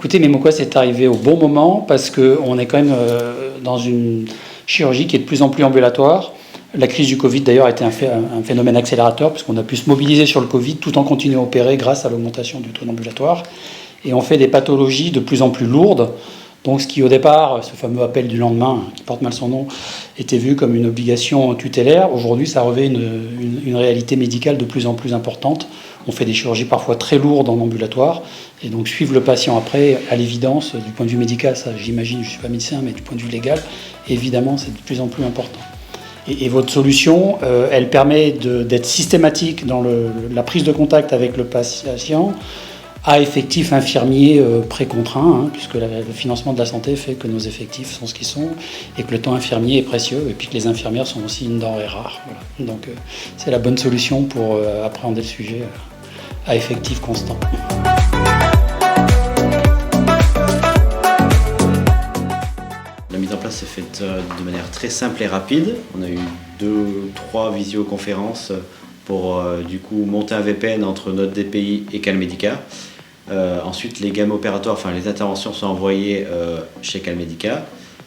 Écoutez, Mémoquest est arrivé au bon moment parce qu'on est quand même dans une chirurgie qui est de plus en plus ambulatoire. La crise du Covid, d'ailleurs, a été un phénomène accélérateur puisqu'on a pu se mobiliser sur le Covid tout en continuant à opérer grâce à l'augmentation du taux d'ambulatoire. Et on fait des pathologies de plus en plus lourdes. Donc ce qui au départ, ce fameux appel du lendemain, qui porte mal son nom, était vu comme une obligation tutélaire. Aujourd'hui, ça revêt une réalité médicale de plus en plus importante. On fait des chirurgies parfois très lourdes en ambulatoire. Et donc suivre le patient après, à l'évidence, du point de vue médical, ça j'imagine, je ne suis pas médecin, mais du point de vue légal, évidemment, c'est de plus en plus important. Et votre solution, elle permet d'être systématique dans la prise de contact avec le patient, à effectifs infirmiers précontraints, puisque le financement de la santé fait que nos effectifs sont ce qu'ils sont, et que le temps infirmier est précieux, et puis que les infirmières sont aussi une denrée rare. Voilà. Donc c'est la bonne solution pour appréhender le sujet à effectifs constants. La mise en place s'est faite de manière très simple et rapide. On a eu 2-3 visioconférences pour du coup monter un VPN entre notre DPI et Calmedica. Ensuite, les gammes opératoires, enfin les interventions sont envoyées chez Calmedica.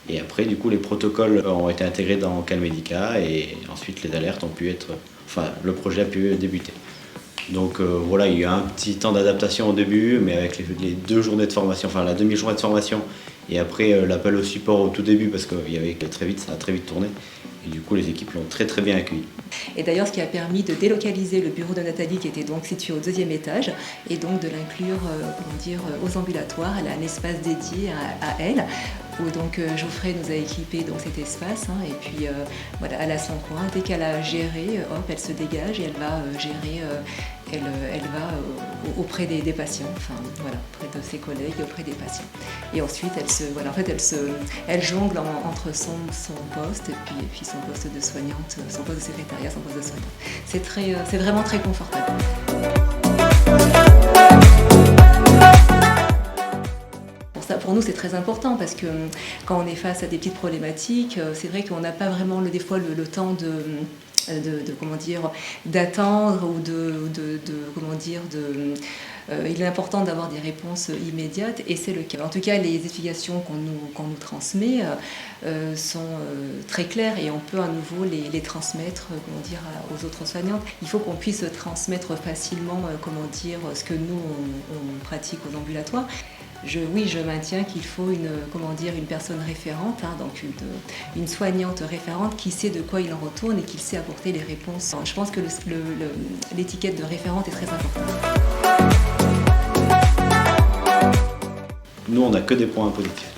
Et après, du coup, les protocoles ont été intégrés dans Calmedica et ensuite les alertes ont pu être, enfin le projet a pu débuter. Donc voilà, il y a eu un petit temps d'adaptation au début, mais avec les 2 journées de formation, enfin la demi-journée de formation, et après l'appel au support au tout début, parce qu'il y avait très vite, ça a très vite tourné. Et du coup, les équipes l'ont très très bien accueilli. Et d'ailleurs, ce qui a permis de délocaliser le bureau de Nathalie, qui était donc situé au 2e étage, et donc de l'inclure aux ambulatoires. Elle a un espace dédié à elle, où donc Geoffrey nous a équipé donc cet espace. Et puis voilà, elle a son coin. Dès qu'elle a géré, hop, elle se dégage et elle va gérer. Elle va auprès des patients, enfin voilà, auprès de ses collègues, auprès des patients. Et ensuite, elle jongle entre son poste et puis son poste de soignante, son poste de secrétariat, son poste de soignante. C'est vraiment très confortable. Pour nous, c'est très important parce que quand on est face à des petites problématiques, c'est vrai qu'on n'a pas vraiment des fois le temps d'attendre ou il est important d'avoir des réponses immédiates et c'est le cas. En tout cas, les explications qu'on nous transmet sont très claires et on peut à nouveau les transmettre aux autres soignantes. Il faut qu'on puisse transmettre facilement ce que nous on pratique aux ambulatoires. Je maintiens qu'il faut une personne référente, donc une soignante référente qui sait de quoi il en retourne et qui sait apporter les réponses. Je pense que l'étiquette de référente est très importante. Nous, on n'a que des points positifs.